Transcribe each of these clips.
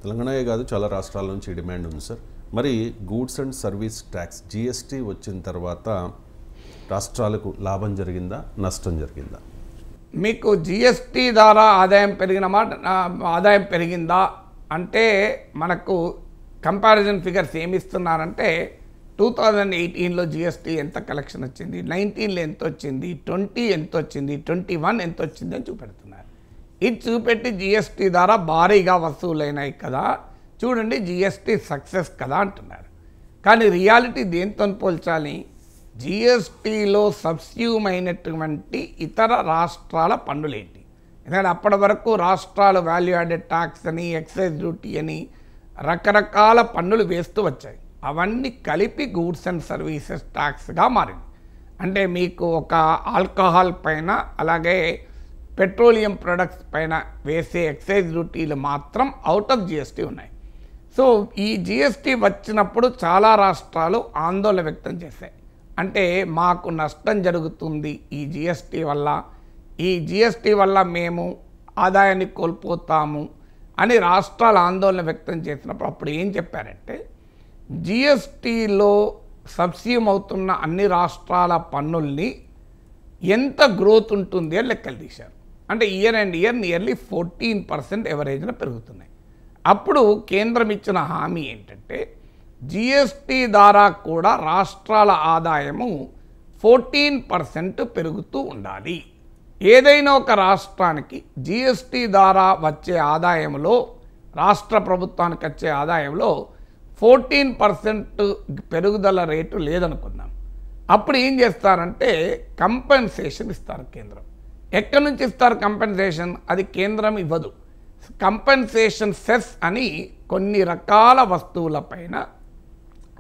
తెలంగాణే కాదు చాలా రాష్ట్రాల నుంచి డిమాండ్ ఉంది సార్. మరి goods and service tax GST వచ్చిన తర్వాత రాష్ట్రాలకు లాభం జరిగిందా, నష్టం జరిగిందా? మీకు జిఎస్టీ ద్వారా ఆదాయం పెరిగిందా అంటే మనకు కంపారిజన్ ఫిగర్స్ ఏమి ఇస్తున్నారంటే 2018లో జిఎస్టీ ఎంత కలెక్షన్ వచ్చింది, 19లో ఎంత వచ్చింది, 20 ఎంత వచ్చింది, 21 ఎంత వచ్చింది అని చూపెడుతున్నారు. ఇది చూపెట్టి జిఎస్టీ ద్వారా భారీగా వసూలైనాయి కదా, చూడండి జిఎస్టీ సక్సెస్ కదా అంటున్నారు. కానీ రియాలిటీ దేంతో పోల్చాలి? జిఎస్టీలో సబ్స్యూమ్ అయినటువంటి ఇతర రాష్ట్రాల పన్నులేంటి? ఎందుకంటే అప్పటి వరకు రాష్ట్రాలు వాల్యూ యాడెడ్ ట్యాక్స్ అని, ఎక్సైజ్ డ్యూటీ అని రకరకాల పన్నులు వేస్తూ వచ్చాయి. అవన్నీ కలిపి గూడ్స్ అండ్ సర్వీసెస్ ట్యాక్స్గా మారింది. అంటే మీకు ఒక ఆల్కహాల్ పైన అలాగే పెట్రోలియం ప్రొడక్ట్స్ పైన వేసే ఎక్సైజ్ డ్యూటీలు మాత్రం అవుట్ ఆఫ్ జిఎస్టీ ఉన్నాయి. సో ఈ జిఎస్టీ వచ్చినప్పుడు చాలా రాష్ట్రాలు ఆందోళన వ్యక్తం చేశాయి. అంటే మాకు నష్టం జరుగుతుంది ఈ జిఎస్టీ వల్ల, ఈ జిఎస్టీ వల్ల మేము ఆదాయాన్ని కోల్పోతాము అని రాష్ట్రాలు ఆందోళన వ్యక్తం చేసినప్పుడు అప్పుడు ఏం చెప్పారంటే, జిఎస్టీలో సబ్స్యూమ్ అవుతున్న అన్ని రాష్ట్రాల పన్నుల్ని ఎంత గ్రోత్ ఉంటుంది అని లెక్కలు తీశారు. అంటే ఇయర్ అండ్ ఇయర్ నియర్లీ 14% ఎవరేజ్న పెరుగుతున్నాయి. అప్పుడు కేంద్రం ఇచ్చిన హామీ ఏంటంటే జిఎస్టీ ద్వారా కూడా రాష్ట్రాల ఆదాయము 14% పెరుగుతూ ఉండాలి. ఏదైనా ఒక రాష్ట్రానికి జిఎస్టీ ద్వారా వచ్చే ఆదాయంలో, రాష్ట్ర ప్రభుత్వానికి వచ్చే ఆదాయంలో 14% పెరుగుదల రేటు లేదనుకుందాం. అప్పుడు ఏం చేస్తారంటే కంపెన్సేషన్ ఇస్తారు కేంద్రం. ఎక్కడి నుంచి ఇస్తారు కంపెన్సేషన్? అది కేంద్రం ఇవ్వదు. కంపెన్సేషన్ సెస్ అని కొన్ని రకాల వస్తువులపైన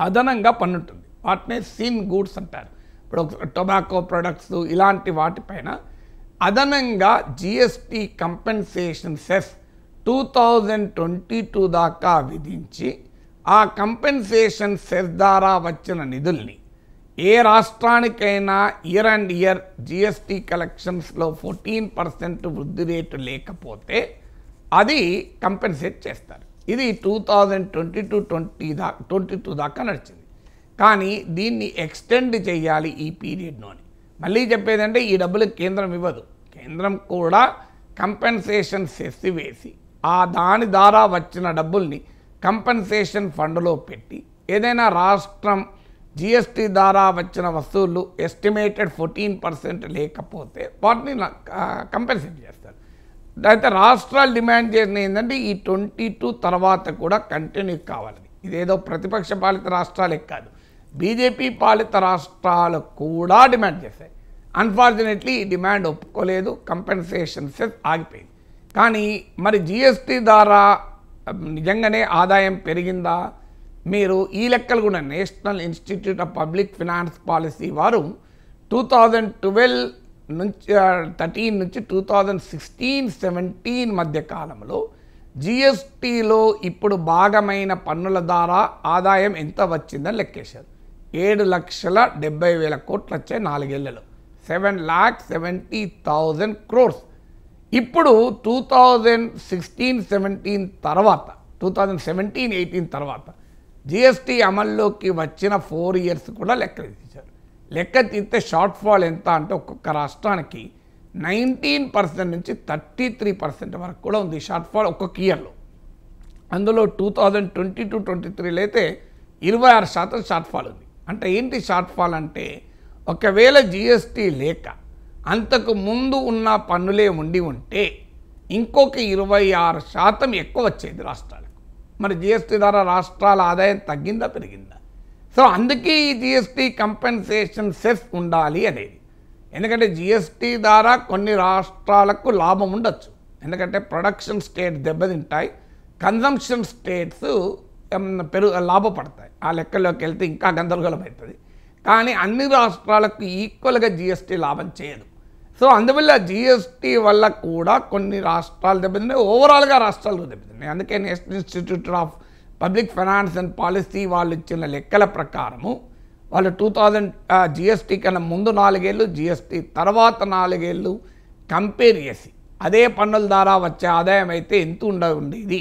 అదనంగా పన్నుంటుంది. వాటినే సిన్ గూడ్స్ అంటారు. ఇప్పుడు టొబాకో ప్రొడక్ట్స్ ఇలాంటి వాటిపైన అదనంగా జిఎస్టీ కంపెన్సేషన్ సెస్ 2022 దాకా విధించి ఆ కంపెన్సేషన్ సెస్ ద్వారా వచ్చిన నిధుల్ని ఏ రాష్ట్రానికైనా ఇయర్ అండ్ ఇయర్ జిఎస్టీ కలెక్షన్స్లో 14% వృద్ధి రేటు లేకపోతే అది కంపెన్సేట్ చేస్తారు. ఇది 2022 దాకా నడిచింది. కానీ దీన్ని ఎక్స్టెండ్ చేయాలి ఈ పీరియడ్లోని. మళ్ళీ చెప్పేదంటే ఈ డబ్బులు కేంద్రం ఇవ్వదు. కేంద్రం కూడా కంపెన్సేషన్ సెస్ వేసి ఆ దాని ద్వారా వచ్చిన డబ్బుల్ని కంపెన్సేషన్ ఫండ్లో పెట్టి ఏదైనా రాష్ట్రం జిఎస్టీ ద్వారా వచ్చిన వసూళ్లు ఎస్టిమేటెడ్ 14% లేకపోతే వాటిని కంపెన్సేట్ చేస్తారు. అయితే రాష్ట్రాలు డిమాండ్ చేసిన ఏంటంటే ఈ 22 తర్వాత కూడా కంటిన్యూ కావాలని. ఇదేదో ప్రతిపక్ష పాలిత రాష్ట్రాలే కాదు, బీజేపీ పాలిత రాష్ట్రాలు కూడా డిమాండ్ చేశాయి. అన్ఫార్చునేట్లీ ఈ డిమాండ్ ఒప్పుకోలేదు, కంపెన్సేషన్ సెస్ ఆగిపోయింది. కానీ మరి జిఎస్టీ ద్వారా నిజంగానే ఆదాయం పెరిగిందా? మీరు ఈ లెక్కలు కూడా national institute of public finance policy వారు 2013 నుంచి 2016-17 మధ్య కాలంలో జిఎస్టీలో ఇప్పుడు భాగమైన పన్నుల ద్వారా ఆదాయం ఎంత వచ్చిందని లెక్కేశారు. 7,70,000 కోట్లు వచ్చాయి 4 ఏళ్లలో, 7,70,000 crores. ఇప్పుడు 2016-17 తర్వాత 2017-18 తర్వాత జిఎస్టీ అమల్లోకి వచ్చిన 4 years కూడా లెక్క తీశారు. లెక్క తీస్తే షార్ట్ ఫాల్ ఎంత అంటే ఒక్కొక్క రాష్ట్రానికి 19% నుంచి 33% వరకు కూడా ఉంది షార్ట్ ఫాల్ ఒక్కొక్క ఇయర్లో. అందులో 2022-23లో అయితే 26% షార్ట్ ఫాల్ ఉంది. అంటే ఏంటి షార్ట్ ఫాల్ అంటే, ఒకవేళ జిఎస్టీ లేక అంతకు ముందు ఉన్న పన్నులే ఉంటే ఇంకొక 26% ఎక్కువ వచ్చేది రాష్ట్రాలకు. మరి జిఎస్టీ ద్వారా రాష్ట్రాల ఆదాయం తగ్గిందా పెరిగిందా? సో అందుకే ఈ జిఎస్టీ కంపెన్సేషన్ సెస్ ఉండాలి అనేది. ఎందుకంటే జిఎస్టీ ద్వారా కొన్ని రాష్ట్రాలకు లాభం ఉండొచ్చు, ఎందుకంటే ప్రొడక్షన్ స్టేట్స్ దెబ్బతింటాయి, కన్జంప్షన్ స్టేట్స్ లాభపడతాయి. ఆ లెక్కల్లోకి వెళ్తే ఇంకా గందరగోళం అవుతుంది. కానీ అన్ని రాష్ట్రాలకు ఈక్వల్గా జిఎస్టీ లాభం చేయదు. సో అందువల్ల జిఎస్టీ వల్ల కూడా కొన్ని రాష్ట్రాలు దెబ్బతిన్నాయి, ఓవరాల్గా రాష్ట్రాలు దెబ్బతిన్నాయి. అందుకే national institute of public finance and policy వాళ్ళు ఇచ్చిన లెక్కల ప్రకారము వాళ్ళు 2000 జిఎస్టీ కన్నా ముందు 4 ఏళ్ళు, జిఎస్టీ తర్వాత 4 ఏళ్ళు కంపేర్ చేసి అదే పన్నుల ద్వారా వచ్చే ఆదాయం అయితే ఎంత ఉండేది,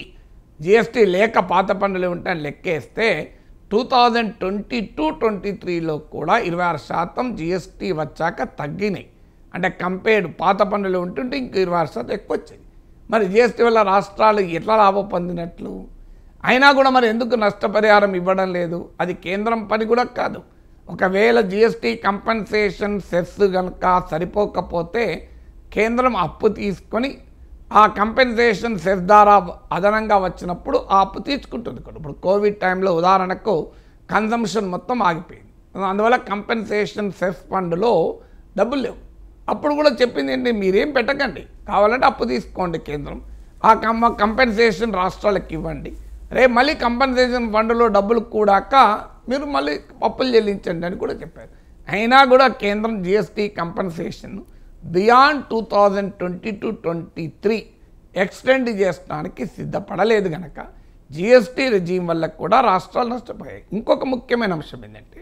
జిఎస్టీ లేక పాత పన్నులు ఉంటాయని లెక్కేస్తే 2022-23లో కూడా 26% జిఎస్టీ వచ్చాక తగ్గినాయి. అంటే కంపేర్డ్ పాత పన్నులు ఉంటుంటే ఇంక 26% ఎక్కువ వచ్చేది. మరి జిఎస్టీ వల్ల రాష్ట్రాలు ఎట్లా లాభం పొందినట్లు? అయినా కూడా మరి ఎందుకు నష్టపరిహారం ఇవ్వడం లేదు? అది కేంద్రం పని కూడా కాదు. ఒకవేళ జిఎస్టీ కంపెన్సేషన్ సెస్ కనుక సరిపోకపోతే కేంద్రం అప్పు తీసుకొని ఆ కంపెన్సేషన్ సెస్ ద్వారా అదనంగా వచ్చినప్పుడు ఆ అప్పు తీర్చుకుంటుంది. ఇప్పుడు కోవిడ్ టైంలో ఉదాహరణకు కన్జంప్షన్ మొత్తం ఆగిపోయింది. అందువల్ల కంపెన్సేషన్ సెస్ ఫండ్లో డబ్బులు లేవు. అప్పుడు కూడా చెప్పింది ఏంటి, మీరేం పెట్టకండి, కావాలంటే అప్పు తీసుకోండి కేంద్రం, ఆ కంపెన్సేషన్ రాష్ట్రాలకు ఇవ్వండి, రేపు మళ్ళీ కంపెన్సేషన్ ఫండ్లో డబ్బులు కూడాక మీరు మళ్ళీ అప్పులు చెల్లించండి అని కూడా చెప్పారు. అయినా కూడా కేంద్రం జిఎస్టీ కంపెన్సేషన్ బియాండ్ 2022-23 ఎక్స్టెండ్ చేయడానికి సిద్ధపడలేదు కనుక జిఎస్టీ రెజీమ్ వల్ల కూడా రాష్ట్రాలు నష్టపోయాయి. ఇంకొక ముఖ్యమైన అంశం ఏంటంటే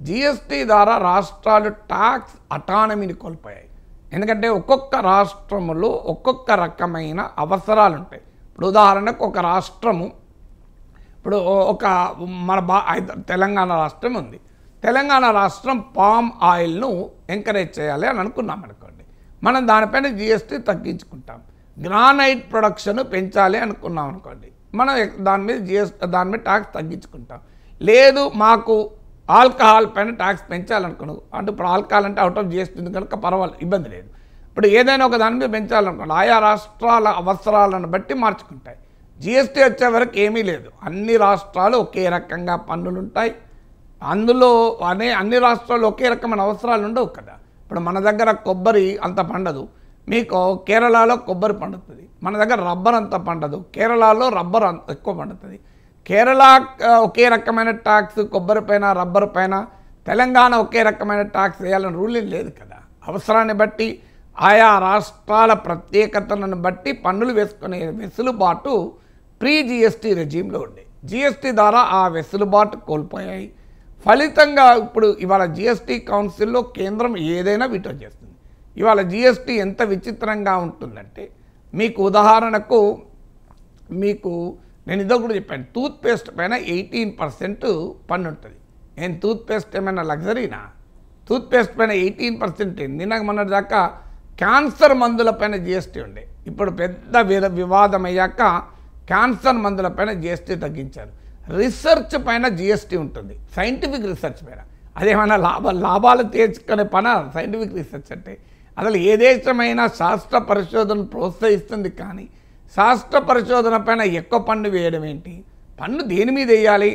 జిఎస్టీ ద్వారా రాష్ట్రాలు ట్యాక్స్ అటానమీని కోల్పోయాయి. ఎందుకంటే ఒక్కొక్క రాష్ట్రములో ఒక్కొక్క రకమైన అవసరాలు ఉంటాయి. ఇప్పుడు ఉదాహరణకు ఒక రాష్ట్రము, ఇప్పుడు ఒక మన తెలంగాణ రాష్ట్రం ఉంది. తెలంగాణ రాష్ట్రం పామ్ ఆయిల్ను ఎంకరేజ్ చేయాలి అని అనుకున్నాం అనుకోండి, మనం దానిపైన జిఎస్టీ తగ్గించుకుంటాం. గ్రానైట్ ప్రొడక్షన్ పెంచాలి అనుకున్నాం అనుకోండి, మనం దాని మీద ట్యాక్స్ తగ్గించుకుంటాం. లేదు మాకు ఆల్కహాల్ పైన ట్యాక్స్ పెంచాలనుకున్నాం అంటే ఇప్పుడు ఆల్కహాల్ అంటే అవుట్ ఆఫ్ జిఎస్టీ ఉంది కనుక పర్వాలేదు, ఇబ్బంది లేదు. ఇప్పుడు ఏదైనా ఒక దాని మీద పెంచాలనుకోండి, ఆయా రాష్ట్రాల అవసరాలను బట్టి మార్చుకుంటాయి. జిఎస్టీ వచ్చే వరకు ఏమీ లేదు, అన్ని రాష్ట్రాలు ఒకే రకంగా పన్నులు ఉంటాయి. అందులో అన్ని రాష్ట్రాలు ఒకే రకమైన అవసరాలు ఉండవు కదా. ఇప్పుడు మన దగ్గర కొబ్బరి అంత పండదు, మీకు కేరళలో కొబ్బరి పండుతుంది. మన దగ్గర రబ్బర్ అంత పండదు, కేరళలో రబ్బర్ ఎక్కువ పండుతుంది. కేరళ ఒకే రకమైన ట్యాక్స్ కొబ్బరి పైన రబ్బర్ పైన, తెలంగాణ ఒకే రకమైన ట్యాక్స్ వేయాలని రూలింగ్ లేదు కదా. అవసరాన్ని బట్టి ఆయా రాష్ట్రాల ప్రత్యేకతలను బట్టి పన్నులు వేసుకునే వెసులుబాటు ప్రీ జిఎస్టీ రెజీమ్లో ఉండే. జిఎస్టీ ద్వారా ఆ వెసులుబాటు కోల్పోయాయి. ఫలితంగా ఇప్పుడు ఇవాళ జిఎస్టీ కౌన్సిల్లో కేంద్రం ఏదైనా వీటో చేస్తుంది. ఇవాళ జిఎస్టీ ఎంత విచిత్రంగా ఉంటుందంటే, మీకు ఉదాహరణకు నేను ఇదో కూడా చెప్పాను, టూత్పేస్ట్ పైన 18% పన్ను ఉంటుంది. నేను టూత్పేస్ట్ ఏమైనా లగ్జరీనా? టూత్పేస్ట్ పైన 18% నిన్నకు మొన్న దాకా క్యాన్సర్ మందుల పైన జిఎస్టీ ఉండే. ఇప్పుడు పెద్ద వివాదం అయ్యాక క్యాన్సర్ మందుల పైన జిఎస్టీ తగ్గించారు. రీసెర్చ్ పైన జిఎస్టీ ఉంటుంది, సైంటిఫిక్ రీసెర్చ్ పైన. అదేమైనా లాభాలు తీర్చుకునే పని సైంటిఫిక్ రీసెర్చ్ అంటే? అసలు ఏ దేశమైనా శాస్త్ర పరిశోధనను ప్రోత్సహిస్తుంది, కానీ శాస్త్ర పరిశోధన పైన ఎక్కువ పన్ను వేయడం ఏంటి? పన్ను దేని మీద వేయాలి?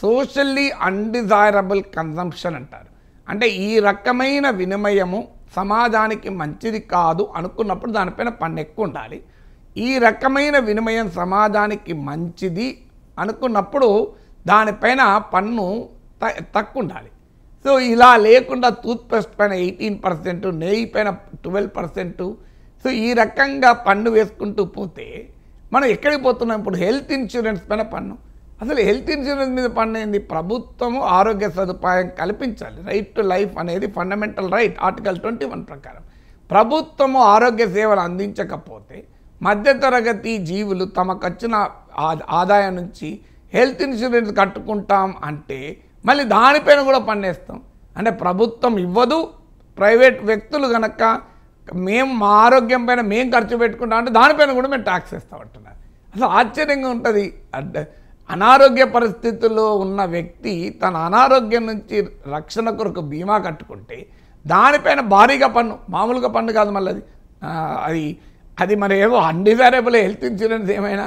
సోషల్లీ అన్డిజైరబుల్ కన్జంప్షన్ అంటారు. అంటే ఈ రకమైన వినిమయము సమాజానికి మంచిది కాదు అనుకున్నప్పుడు దానిపైన పన్ను ఎక్కువ ఉండాలి. ఈ రకమైన వినిమయం సమాజానికి మంచిది అనుకున్నప్పుడు దానిపైన పన్ను తక్కువ ఉండాలి. సో ఇలా లేకుండా టూత్పేస్ట్ పైన 18%, నెయ్యి పైన 12%, సో ఈ రకంగా పన్ను వేసుకుంటూ పోతే మనం ఎక్కడికి పోతున్నాం? ఇప్పుడు హెల్త్ ఇన్సూరెన్స్ పైన పన్ను. అసలు హెల్త్ ఇన్సూరెన్స్ మీద పన్ను ఏంది? ప్రభుత్వము ఆరోగ్య సదుపాయం కల్పించాలి. రైట్ టు లైఫ్ అనేది ఫండమెంటల్ రైట్, ఆర్టికల్ 21 ప్రకారం. ప్రభుత్వము ఆరోగ్య సేవలు అందించకపోతే మధ్యతరగతి జీవులు తమకు వచ్చిన ఆదాయం నుంచి హెల్త్ ఇన్సూరెన్స్ కట్టుకుంటాం అంటే మళ్ళీ దానిపైన కూడా పన్నేస్తాం. అంటే ప్రభుత్వం ఇవ్వదు, ప్రైవేట్ వ్యక్తులు కనుక మేము మా ఆరోగ్యం పైన మేము ఖర్చు పెట్టుకుంటాం అంటే దానిపైన కూడా మేము ట్యాక్స్ వేస్తామంటున్నారు. అసలు ఆశ్చర్యంగా ఉంటుంది. అంటే అనారోగ్య పరిస్థితుల్లో ఉన్న వ్యక్తి తన అనారోగ్యం నుంచి రక్షణ కొరకు బీమా కట్టుకుంటే దానిపైన భారీగా పన్ను, మామూలుగా పన్ను కాదు మళ్ళీ అది మరి ఏవో అన్డిజైరబుల్ హెల్త్ ఇన్సూరెన్స్ ఏమైనా.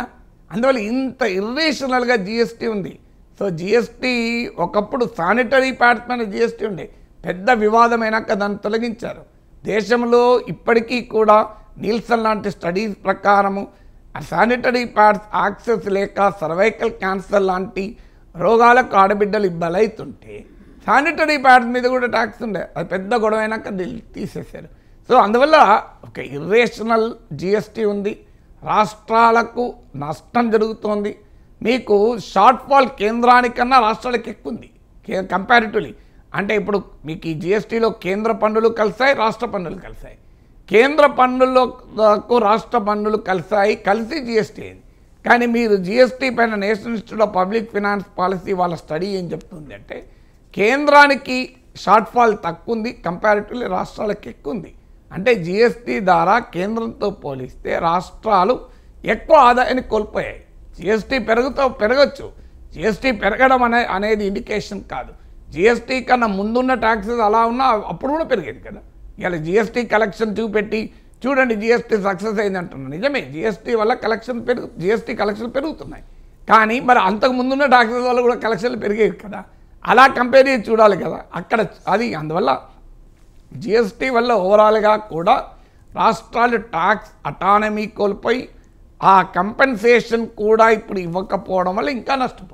అందువల్ల ఇంత ఇర్రేషనల్గా జిఎస్టీ ఉంది. సో జిఎస్టీ ఒకప్పుడు శానిటరీ ప్యాడ్స్ పైన జిఎస్టీ ఉండే, పెద్ద వివాదమైనాక దాన్ని తొలగించారు. దేశంలో ఇప్పటికీ కూడా నీల్సన్ లాంటి స్టడీస్ ప్రకారము శానిటరీ ప్యాడ్స్ యాక్సెస్ లేక సర్వైకల్ క్యాన్సర్ లాంటి రోగాలకు ఆడబిడ్డలు బలైతుంటే శానిటరీ ప్యాడ్స్ మీద కూడా ట్యాక్స్ ఉండే, అది పెద్ద గొడవ అయినాక తీసేశారు. సో అందువల్ల ఒక ఇర్రేషనల్ జిఎస్టీ ఉంది, రాష్ట్రాలకు నష్టం జరుగుతోంది. మీకు షార్ట్ ఫాల్ కేంద్రానికన్నా రాష్ట్రాలకు ఎక్కువ ఉంది కంపారిటివ్లీ. అంటే ఇప్పుడు మీకు ఈ జిఎస్టీలో కేంద్ర పన్నులు కలిసాయి, రాష్ట్ర పన్నులు కలిసాయి. కేంద్ర పన్నులకు రాష్ట్ర పన్నులు కలిసి జిఎస్టీ అయింది. కానీ మీరు జిఎస్టీ పైన national institute of public finance policy వాళ్ళ స్టడీ ఏం చెప్తుంది అంటే కేంద్రానికి షార్ట్ ఫాల్ తక్కువ ఉంది, కంపారిటివ్లీ రాష్ట్రాలకు ఎక్కువ ఉంది. అంటే జిఎస్టీ ద్వారా కేంద్రంతో పోలిస్తే రాష్ట్రాలు ఎక్కువ ఆదాయాన్ని కోల్పోయాయి. జిఎస్టీ పెరగచ్చు, జిఎస్టీ పెరగడం అనేది ఇండికేషన్ కాదు. జిఎస్టీ కన్నా ముందున్న ట్యాక్సెస్ అలా ఉన్నా అప్పుడు కూడా పెరిగేది కదా. ఇలా జిఎస్టీ కలెక్షన్ చూపెట్టి చూడండి జిఎస్టీ సక్సెస్ అయింది అంటున్నాను. నిజమే, జిఎస్టీ వల్ల జిఎస్టీ కలెక్షన్ పెరుగుతున్నాయి. కానీ మరి అంతకు ముందున్న ట్యాక్సెస్ వల్ల కూడా కలెక్షన్లు పెరిగేవి కదా. అలా కంపేర్ చేసి చూడాలి కదా అక్కడ. అది అందువల్ల జిఎస్టీ వల్ల ఓవరాల్గా కూడా రాష్ట్రాలు ట్యాక్స్ అటానమీ కోల్పోయి ఆ కంపెన్సేషన్ కూడా ఇప్పుడు ఇవ్వకపోవడం వల్ల ఇంకా నష్టపోతుంది.